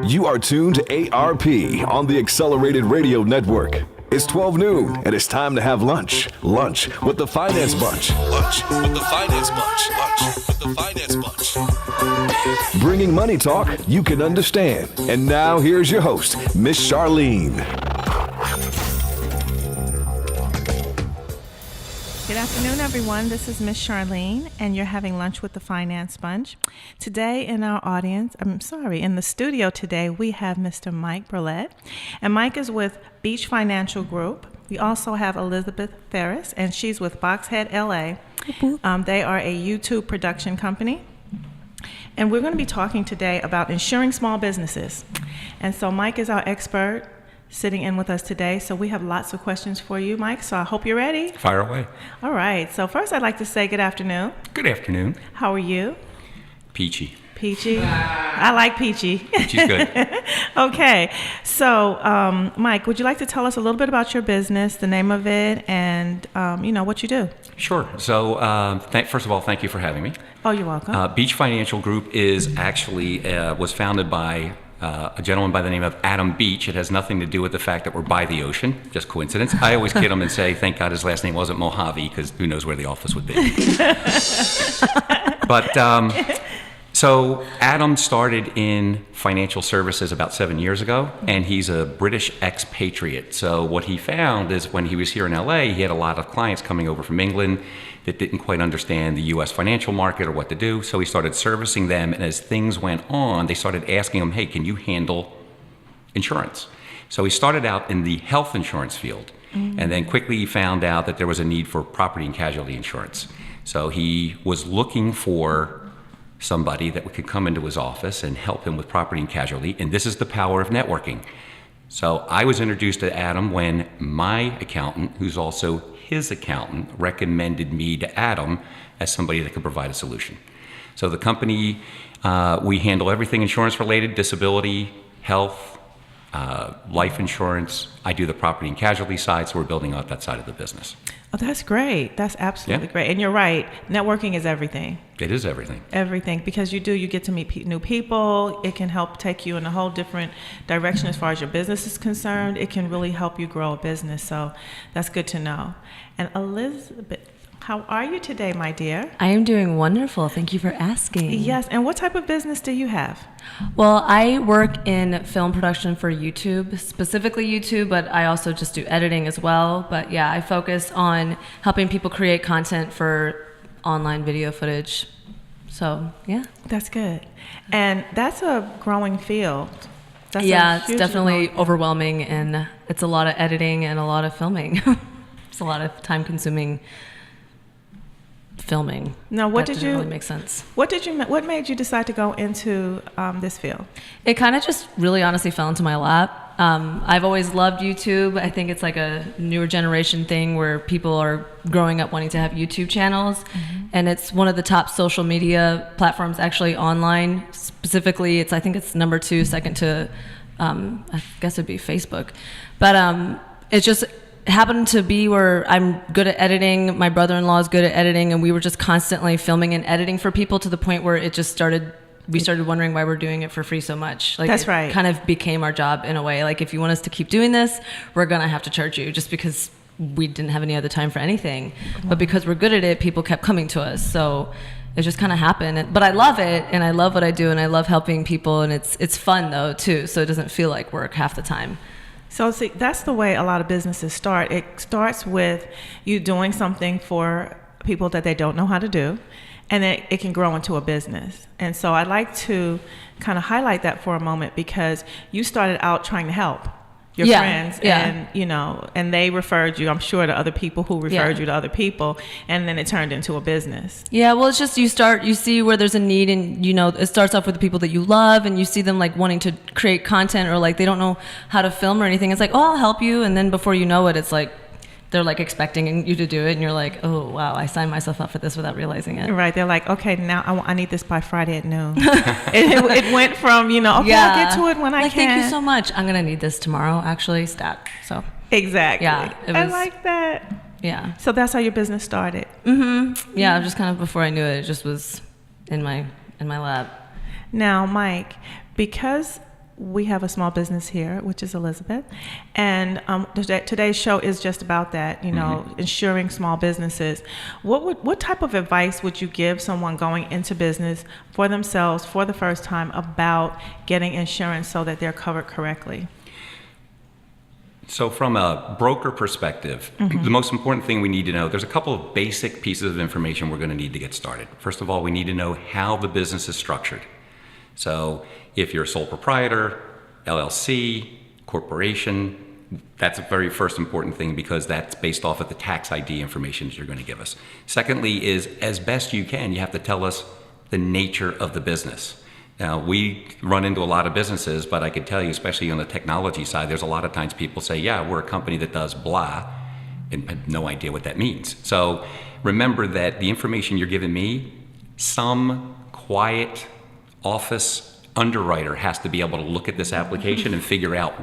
You are tuned to ARP on the Accelerated Radio Network. It's 12 noon, and it's time to have lunch. Lunch with the Finance Bunch. Lunch with the Finance Bunch. Lunch with the Finance Bunch. Bringing money talk you can understand. And now here's your host, Miss Charliine. Good afternoon, everyone. This is Miss Charliine, and you're having lunch with the Finance Bunch. Today in our audience, in the studio today, we have Mr. Mike Burlett. And Mike is with Beach Financial Group. We also have Elizabeth Ferris, and she's with Boxhead LA. They are a YouTube production company. And we're going to be talking today about insuring small businesses. And so Mike is our expert sitting in with us today. So we have lots of questions for you, Mike. So I hope you're ready. Fire away. All right. So first I'd like to say good afternoon. Good afternoon. How are you? Peachy. Peachy? I like peachy. Peachy's good. Okay. So, Mike, would you like to tell us a little bit about your business, the name of it, and, what you do? Sure. So, first of all, thank you for having me. Oh, you're welcome. Beach Financial Group is actually was founded by a gentleman by the name of Adam Beach. It has nothing to do with the fact that we're by the ocean, just coincidence. I always kid him and say, thank God his last name wasn't Mojave, because who knows where the office would be. But so Adam started in financial services about 7 years ago, and he's a British expatriate. So what he found is when he was here in LA, he had a lot of clients coming over from England that didn't quite understand the US financial market or what to do. So he started servicing them, and as things went on, they started asking him, hey, can you handle insurance? So he started out in the health insurance field, and then quickly he found out that there was a need for property and casualty insurance. So he was looking for somebody that could come into his office and help him with property and casualty, and this is the power of networking. So I was introduced to Adam when my accountant, who's also his accountant, recommended me to Adam as somebody that could provide a solution. So the company, we handle everything insurance related, disability, health, life insurance. I do the property and casualty side, so we're building out that side of the business. Oh, that's great. That's absolutely great. And you're right. Networking is everything. It is everything. Everything. Because you get to meet new people. It can help take you in a whole different direction as far as your business is concerned. It can really help you grow a business. So that's good to know. And Elizabeth, how are you today, my dear? I am doing wonderful. Thank you for asking. Yes. And what type of business do you have? Well, I work in film production for YouTube, specifically YouTube, but I also just do editing as well. But yeah, I focus on helping people create content for online video footage. So, yeah. That's good. And that's a growing field. It's definitely overwhelming, and it's a lot of editing and a lot of filming. It's a lot of time-consuming filming. Now, what really make sense? What made you decide to go into this field? It kind of just really honestly fell into my lap. I've always loved YouTube. I think it's like a newer generation thing where people are growing up wanting to have YouTube channels, and it's one of the top social media platforms actually online. Specifically, I think it's number 2, second to I guess it'd be Facebook, but it just happened to be where I'm good at editing. My brother-in-law is good at editing, and we were just constantly filming and editing for people to the point where we started wondering why we're doing it for free so much. That's right. It kind of became our job in a way. Like, if you want us to keep doing this, we're going to have to charge you, just because we didn't have any other time for anything. But because we're good at it, people kept coming to us. So it just kind of happened. But I love it, and I love what I do, and I love helping people, and it's fun though too. So it doesn't feel like work half the time. So see, that's the way a lot of businesses start. It starts with you doing something for people that they don't know how to do, and then it can grow into a business. And so I'd like to kind of highlight that for a moment, because you started out trying to help your friends, and and they referred you, I'm sure, to other people who referred you to other people, and then it turned into a business. Yeah, well, it's just you see where there's a need, and it starts off with the people that you love, and you see them like wanting to create content, or like they don't know how to film or anything. It's like, oh, I'll help you, and then before you know it, it's like they're like expecting you to do it, and you're like, oh wow, I signed myself up for this without realizing it. Right? They're like, okay, now I need this by Friday at noon. it went from okay, I'll get to it when I can. Thank you so much. I'm gonna need this tomorrow, actually. Stat. So exactly. Yeah, I like that. Yeah. So that's how your business started. Yeah, just kind of before I knew it, it just was in my lab. Now, Mike, because we have a small business here, which is Elizabeth, and today's show is just about that. Insuring small businesses. What type of advice would you give someone going into business for themselves for the first time about getting insurance so that they're covered correctly? So from a broker perspective, the most important thing we need to know, there's a couple of basic pieces of information we're going to need to get started. First of all, we need to know how the business is structured. So if you're a sole proprietor, LLC, corporation, that's a very first important thing because that's based off of the tax ID information that you're going to give us. Secondly is, as best you can, you have to tell us the nature of the business. Now, we run into a lot of businesses, but I can tell you, especially on the technology side, there's a lot of times people say, yeah, we're a company that does blah, and I have no idea what that means. So remember that the information you're giving me, some quiet office underwriter has to be able to look at this application and figure out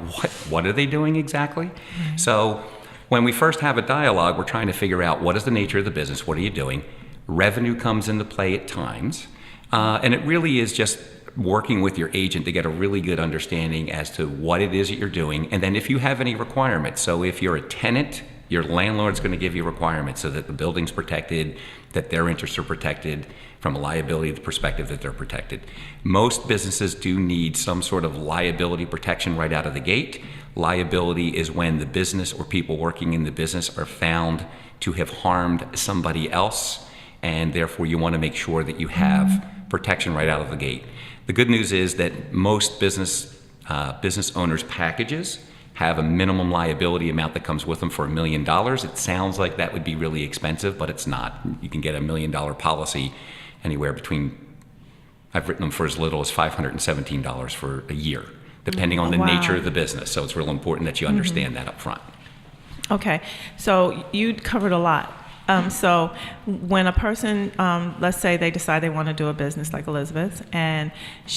what are they doing exactly. So when we first have a dialogue, we're trying to figure out what is the nature of the business, what are you doing? Revenue comes into play at times, and it really is just working with your agent to get a really good understanding as to what it is that you're doing, and then if you have any requirements. So if you're a tenant, your landlord's going to give you requirements so that the building's protected, that their interests are protected, from a liability perspective that they're protected. Most businesses do need some sort of liability protection right out of the gate. Liability is when the business or people working in the business are found to have harmed somebody else, and therefore you want to make sure that you have protection right out of the gate. The good news is that most business owners' packages have a minimum liability amount that comes with them for $1 million. It sounds like that would be really expensive, but it's not. You can get $1 million policy anywhere between, I've written them for as little as $517 for a year, depending on the nature of the business. So it's real important that you understand that up front. Okay, so you covered a lot. So when a person, let's say they decide they want to do a business like Elizabeth, and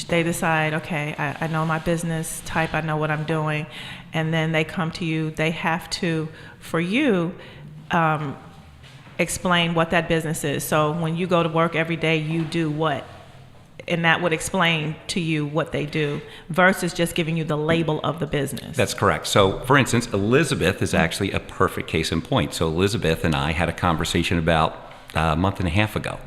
they decide, okay, I know my business type, I know what I'm doing, and then they come to you, they have to, for you, explain what that business is. So when you go to work every day, you do what? And that would explain to you what they do versus just giving you the label of the business. That's correct. So, for instance, Elizabeth is actually a perfect case in point. So Elizabeth and I had a conversation about a month and a half ago.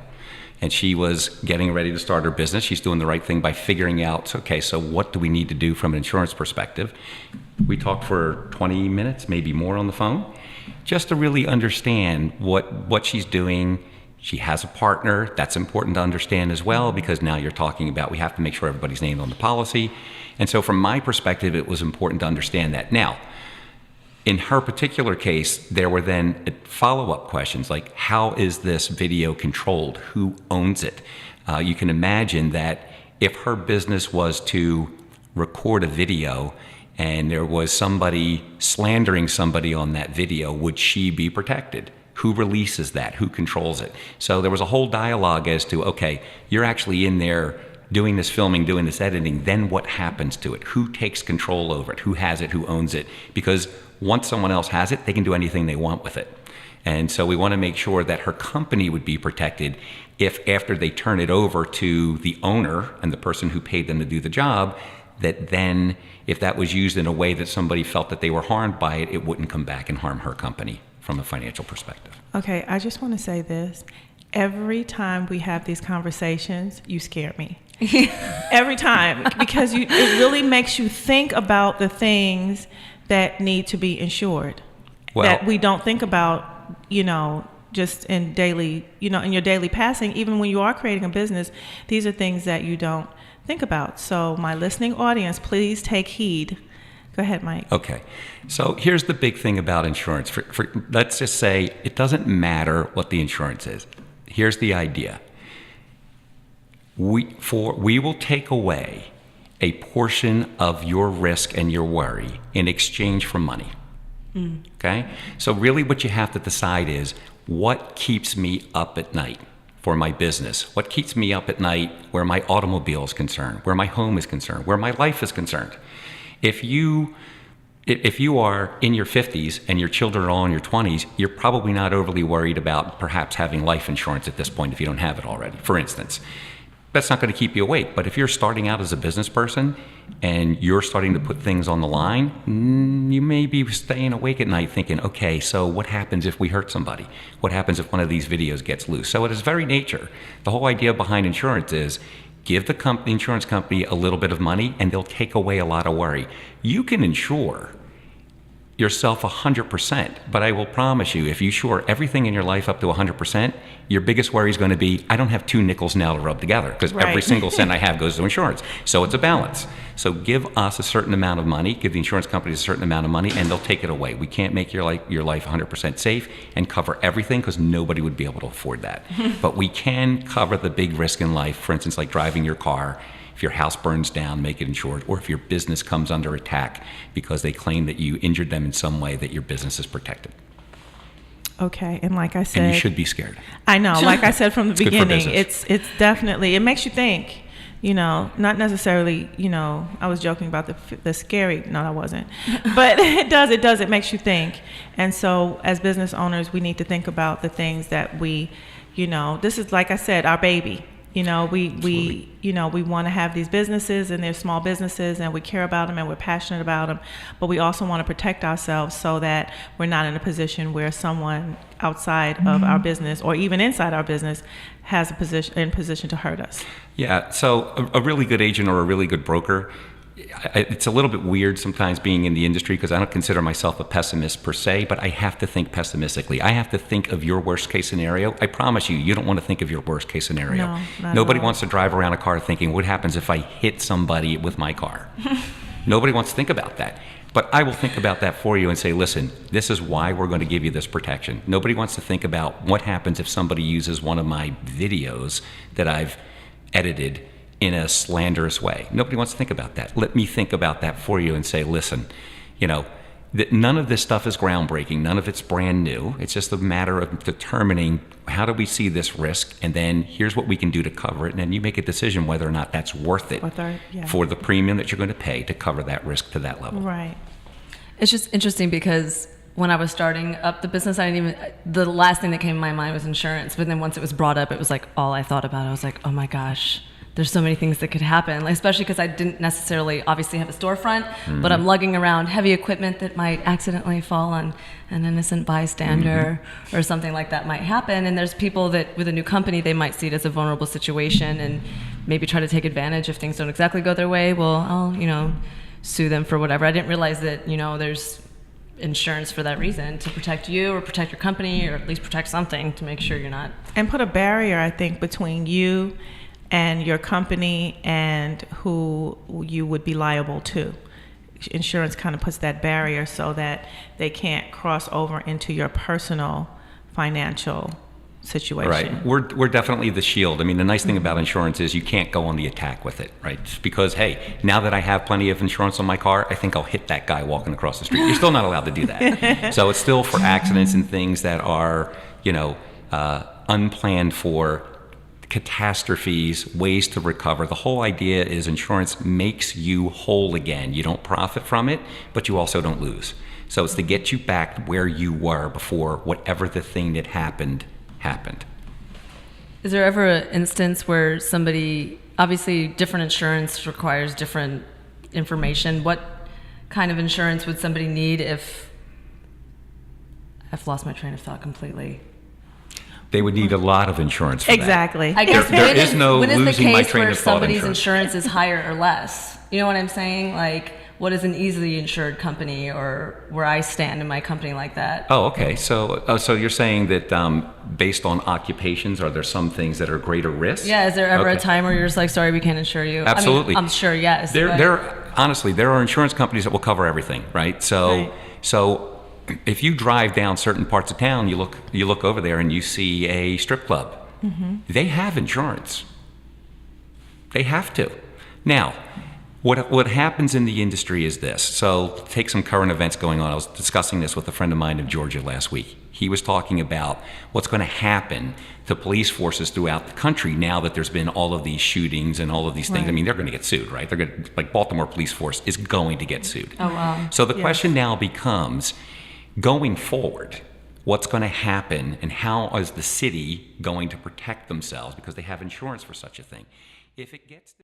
And she was getting ready to start her business. She's doing the right thing by figuring out, okay, so what do we need to do from an insurance perspective? We talked for 20 minutes, maybe more on the phone, just to really understand what she's doing. She has a partner. That's important to understand as well, because now you're talking about, we have to make sure everybody's named on the policy. And so from my perspective, it was important to understand that. Now, in her particular case, there were then follow-up questions like, how is this video controlled? Who owns it? You can imagine that if her business was to record a video and there was somebody slandering somebody on that video, would she be protected? Who releases that? Who controls it? So there was a whole dialogue as to, okay, you're actually in there doing this filming, doing this editing, then what happens to it? Who takes control over it? Who has it? Who owns it? Because once someone else has it, they can do anything they want with it. And so we want to make sure that her company would be protected if after they turn it over to the owner and the person who paid them to do the job, that then if that was used in a way that somebody felt that they were harmed by it, it wouldn't come back and harm her company from a financial perspective. Okay, I just want to say this. Every time we have these conversations, you scare me. Every time, because it really makes you think about the things that need to be insured, that we don't think about, just in daily, in your daily passing. Even when you are creating a business, these are things that you don't think about. So my listening audience, please take heed. Go ahead, Mike. Okay. So here's the big thing about insurance. For let's just say it doesn't matter what the insurance is. Here's the idea. We will take away a portion of your risk and your worry in exchange for money. Okay? So really what you have to decide is, what keeps me up at night for my business? What keeps me up at night where my automobile is concerned, where my home is concerned, where my life is concerned? If you are in your 50s and your children are all in your 20s, you're probably not overly worried about perhaps having life insurance at this point if you don't have it already, for instance. that's not going to keep you awake. But if you're starting out as a business person and you're starting to put things on the line, you may be staying awake at night thinking, okay, so what happens if we hurt somebody? What happens if one of these videos gets loose? So at its very nature, the whole idea behind insurance is give the insurance company a little bit of money and they'll take away a lot of worry. You can insure yourself 100%, but I will promise you, if you insure everything in your life up to 100%, your biggest worry is going to be, I don't have two nickels now to rub together, because every single cent I have goes to insurance. So it's a balance. So give us a certain amount of money, give the insurance companies a certain amount of money, and they'll take it away. We can't make your life 100% safe and cover everything, because nobody would be able to afford that. But we can cover the big risk in life, for instance, like driving your car. If your house burns down, make it insured, or if your business comes under attack because they claim that you injured them in some way, that your business is protected. Okay, and like I said, and you should be scared. I know, like I said from the beginning, it's it's definitely, it makes you think. Not necessarily, I was joking about the scary, no, I wasn't, but it makes you think. And so as business owners, we need to think about the things that we, this is, like I said, our baby. We want to have these businesses, and they're small businesses, and we care about them and we're passionate about them, but we also want to protect ourselves so that we're not in a position where someone outside of our business or even inside our business has a position to hurt us. Yeah. So a really good agent or a really good broker, it's a little bit weird sometimes being in the industry, because I don't consider myself a pessimist per se, but I have to think pessimistically. I have to think of your worst case scenario. I promise you don't want to think of your worst case scenario. No, nobody wants to drive around a car thinking, what happens if I hit somebody with my car? Nobody wants to think about that. But I will think about that for you and say, listen, this is why we're going to give you this protection. Nobody wants to think about what happens if somebody uses one of my videos that I've edited in a slanderous way. Nobody wants to think about that. Let me think about that for you and say, listen, that none of this stuff is groundbreaking. None of it's brand new. It's just a matter of determining, how do we see this risk? And then here's what we can do to cover it. And then you make a decision whether or not that's worth it for the premium that you're going to pay to cover that risk to that level. Right. It's just interesting because when I was starting up the business, the last thing that came to my mind was insurance. But then once it was brought up, it was like all I thought about. I was like, oh my gosh, there's so many things that could happen, especially because I didn't necessarily obviously have a storefront, but I'm lugging around heavy equipment that might accidentally fall on an innocent bystander or something like that might happen. And there's people that with a new company, they might see it as a vulnerable situation and maybe try to take advantage if things don't exactly go their way. Well, I'll, sue them for whatever. I didn't realize that, there's insurance for that reason, to protect you or protect your company, or at least protect something to make sure you're not. And put a barrier, I think, between you and your company and who you would be liable to. Insurance kind of puts that barrier so that they can't cross over into your personal financial situation. Right. We're definitely the shield. I mean, the nice thing about insurance is you can't go on the attack with it, right? Just because, hey, now that I have plenty of insurance on my car, I think I'll hit that guy walking across the street. You're still not allowed to do that. So it's still for accidents and things that are, unplanned for, catastrophes, ways to recover. The whole idea is insurance makes you whole again. You don't profit from it, but you also don't lose. So it's to get you back where you were before whatever the thing that happened. Is there ever an instance where somebody, obviously different insurance requires different information. What kind of insurance would somebody need if, I've lost my train of thought completely. They would need a lot of insurance for exactly. that. I guess there is no losing my train of thought somebody's insurance is higher or less. You know what I'm saying? Like, what is an easily insured company, or where I stand in my company like that? Oh, okay. So you're saying that based on occupations, are there some things that are greater risk? Yeah. Is there ever a time where you're just like, sorry, we can't insure you? Absolutely. I'm sure, yes. Honestly, there are insurance companies that will cover everything, right? So if you drive down certain parts of town, you look over there and you see a strip club. They have insurance. They have to. Now, what happens in the industry is this. So take some current events going on. I was discussing this with a friend of mine in Georgia last week. He was talking about what's going to happen to police forces throughout the country now that there's been all of these shootings and all of these things. Right. I mean, they're going to get sued, right? Like Baltimore police force is going to get sued. Oh, wow. So the question now becomes, going forward, what's going to happen and how is the city going to protect themselves, because they have insurance for such a thing? If it gets